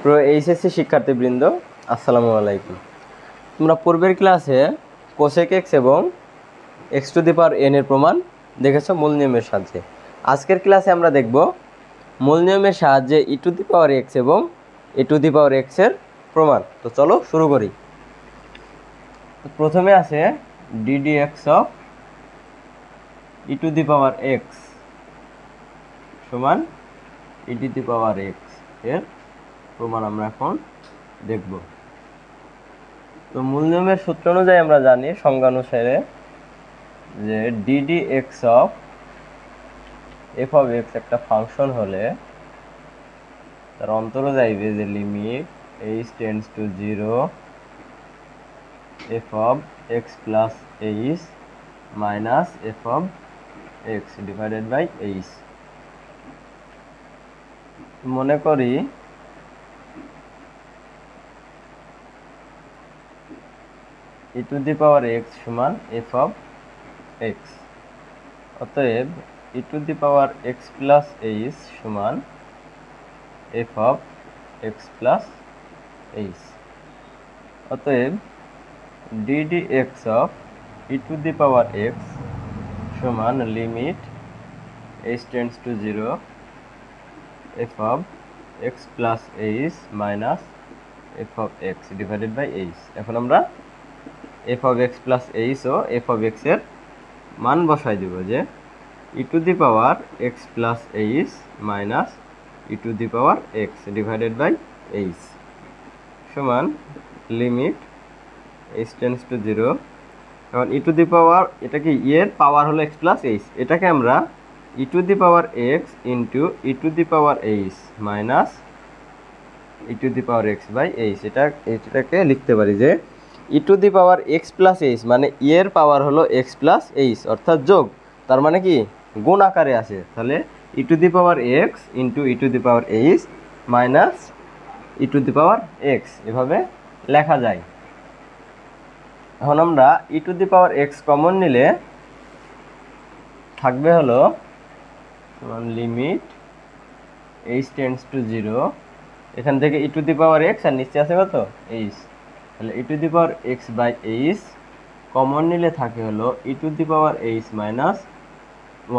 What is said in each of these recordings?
প্রিয় এইচএসসি শিক্ষার্থীবৃন্দ, আসসালামু আলাইকুম। তোমরা পূর্বের ক্লাসে কোসেক এক্স এবং x two the power N এর প্রমাণ দেখেছো মূল নিয়মের সাহায্যে। আজকের ক্লাসে আমরা দেখব মূল নিয়মের সাহায্যে ই টু দি পাওয়ার এক্স এবং এ টু দি পাওয়ার এক্স এর প্রমাণ। তো চলো শুরু করি। প্রথমে আছে DD x of e to the power x সমান ই টু দি পাওয়ার এক্স এর প্রমাণ আমরা এখন দেখব। তো মূল নিয়মের সূত্র অনুযায়ী আমরা জানি সংজ্ঞা অনুসারে যে d d x of f of x একটা ফাংশন হলে তার অন্তরে যাইবে যে limit H tends to 0 f of x plus h minus f of x divided by h. মনে করি e to the power x সমান এফ অফ এক্স, অতএব e to the power x plus h সমান f of x plus h. অতএব d d x of e to the power x সমান limit H tends to 0 f of x plus h minus f of x divided by H. এখন আমরা f of x plus h ও f of x এর মান বসাই দেব যে e to the power x plus h minus e to the power x divided by h সমান limit H tends to 0। এখন ই টু দি পাওয়ার, এটা কি এর পাওয়ার হলো এক্স প্লাস এইচ, এটাকে আমরা e to the power x into e to the power h minus e to the power x by h, এটাকে লিখতে পারি যে e to the power x plus h মানে এর পাওয়ার হলো এক্স প্লাস এইচ অর্থাৎ যোগ, তার মানে কি গুণ আকারে আছে। তাহলে e to the power x into e to the power h minus e to the power x এভাবে লেখা যায়। এখন আমরা e to the power x common নিলে থাকবে হলো লিমিট এইচ টেন্ডস টু 0, এখান থেকে ই টু দি পাওয়ার এক্স আর নিচে আছে কত এইচ, তাহলে e to the power x by h common নিলে থাকে হলো e to the power h minus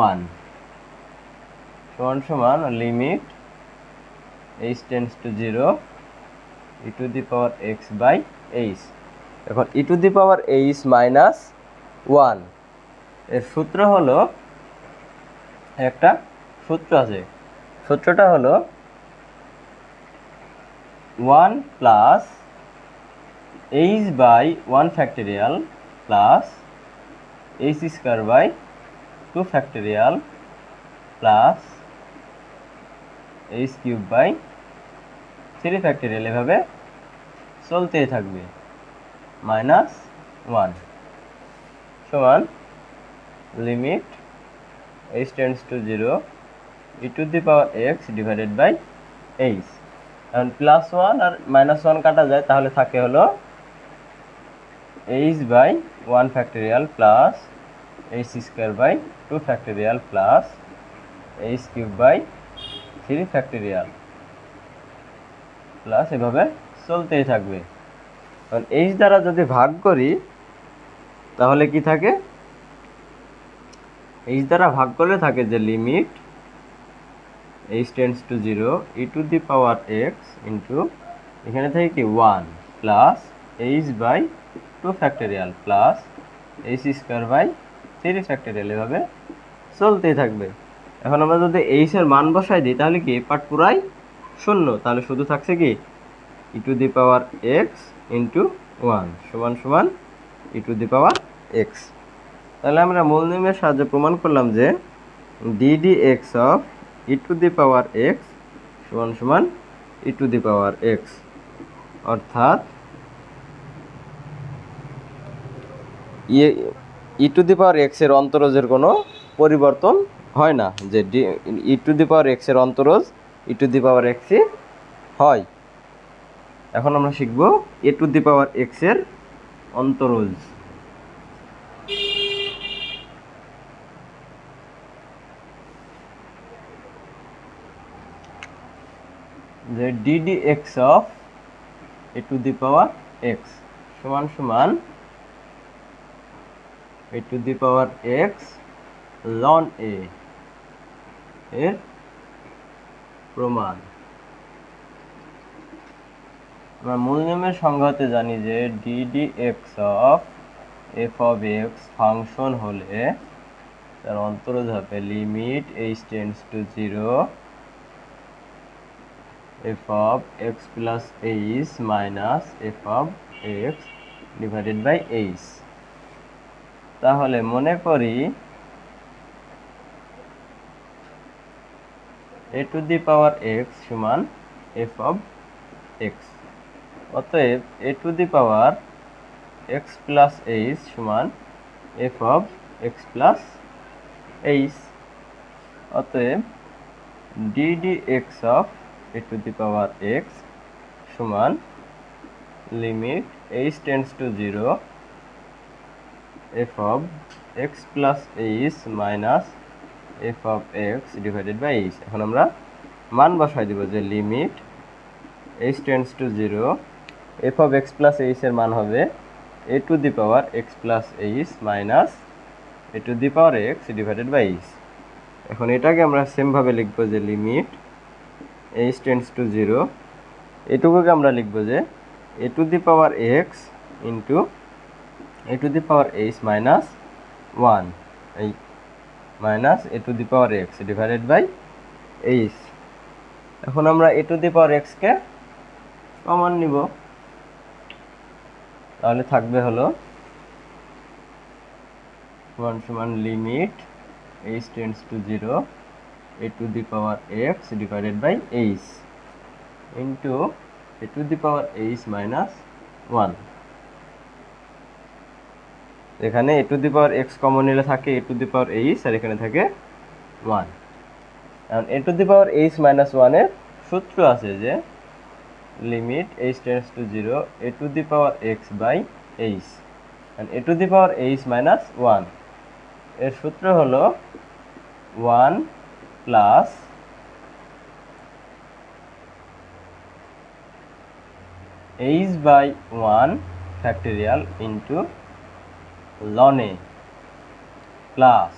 1 সমান সমান limit H tends to 0 e to the power x by H. এখন e to the power h minus 1 এর সূত্র হলো, একটা সূত্র আছে, সূত্রটা হলো 1 plus H by 1 factorial plus H square by 2 factorial plus H cube by 3 factorial, এভাবে চলতেই থাকবে মাইনাস 1 সমান limit H tends to 0 e to the power x divided by H. এখন প্লাস 1 আর মাইনাস 1 কাটা যায়, তাহলে থাকে হলো H by 1 factorial plus H square by 2 factorial plus H cube by 3 factorial plus এভাবে চলতেই থাকবে। কারণ এইচ দ্বারা যদি ভাগ করি তাহলে কি থাকে, এইচ দ্বারা ভাগ করলে থাকে যে limit H tends to 0 e to the power x into এখানে থাকে কি 1 plus H by 2 factorial plus H square by 3 factorial, এভাবে চলতেই থাকবে। এখন আমরা যদি এইচ এর মান বসাই দিই তাহলে কি এই পার্ট পুরাই শূন্য, তাহলে শুধু থাকছে কি e to the power x into 1 সমান সমান ই টু দি পাওয়ার এক্স। তাহলে আমরা মূল নিয়মের সাহায্যে প্রমাণ করলাম যে d d x of e to the power x সমান সমান ই টু দি পাওয়ার এক্স, অর্থাৎ ই টু দি পাওয়ার এক্স এর অন্তরজের কোনো পরিবর্তন হয় না, যে e to the power x এর অন্তরজ ই টু দি পাওয়ার এক্সই হয়। এখন আমরা শিখব এ টু দি পাওয়ার এক্স এর অন্তরজ। যে ddx of a to the power x সমান সমান a to the power x ln a এর প্রমাণ। আমরা মূল নিয়মের সংজ্ঞাতে জানি যে ddx of f of x function হলে তার অন্তরজ হবে limit h tends to 0 f of x plus h minus f of x divided by h। তাহলে মনে করি a to the power x সমান f of x, অতএব a to the power x plus h সমান f of x plus h, অতএব ddx of a to the power x সমান limit h tends to 0 f of x plus h minus f of x divided by h। এখন আমরা মান বসাই দিব যে limit h tends to 0 f of x plus h এর মান হবে a to the power x plus h minus a to the power x divided by h। এখন এটাকে আমরা সেম ভাবে লিখব যে লিমিট h টেন্ডস টু 0, এটুকুকে আমরা লিখব যে a to the power x into a to the power h minus 1 এই minus a to the power x divided by h। এখন আমরা a to the power x কে কমন নিব, তাহলে থাকবে হলো সমান সমান limit h tends to 0 a to the power x divided by h into a to the power h minus 1। এখানে a to the power x common নিলে থাকে a to the power h আর এখানে থাকে 1। এখন a to the power h minus 1 এর সূত্র আছে যে limit h tends to 0 a to the power x by h and a to the power h minus 1 এর সূত্র হলো 1 plus h by 1 factorial into ln a plus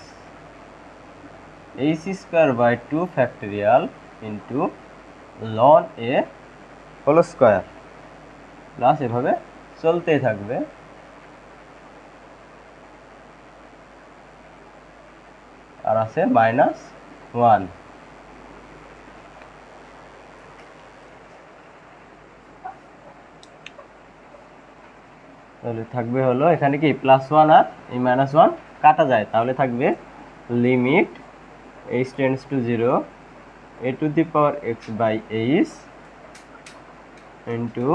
h square by 2 factorial into ln a whole square plus এভাবে চলতেই থাকবে। আর আছে minus 1। তাহলে থাকবে হলো এখানে কি প্লাস 1 আর এই মাইনাস 1 কাটা যায়, তাহলে থাকবে limit h tends to 0 a to the power x by h into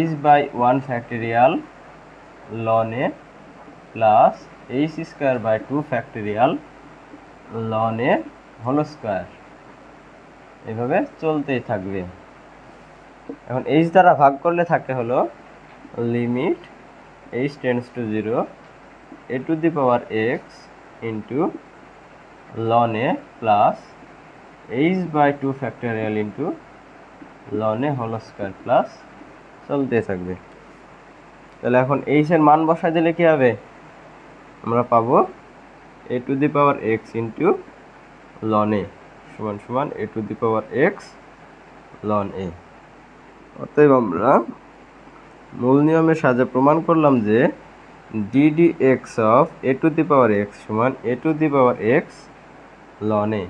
h by 1 factorial ln a plus h square by 2 factorial ln a whole square এভাবে চলতেই থাকবে। এখন h দ্বারা ভাগ করলে থাকে হলো limit h tends to 0 a to the power x into ln a plus h by 2 factorial into ln a whole square plus চলতে থাকবে। তাহলে এখন h এর মান বসাই দিলে কি হবে, আমরা পাবো a to the power x into ln a সমান সমান a to the power x ln a। অতএব আমরা মূল নিয়মের সাহায্যে প্রমাণ করলাম যে ddx of a to the power x সমান a to the power x ln a।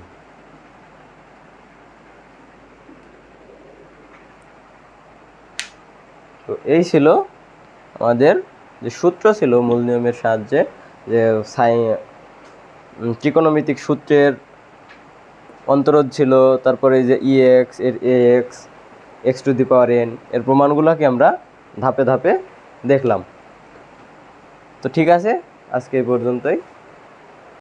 তো এই ছিল আমাদের যে সূত্র ছিল মূল নিয়মের সাহায্যে, যে ত্রিকোণমিতিক সূত্রের অন্তরোধ ছিল, তারপরে যে ex এর ax x two the power n এর প্রমাণগুলোকে আমরা ধাপে ধাপে দেখলাম। তো ঠিক আছে, আজকে এই পর্যন্তই।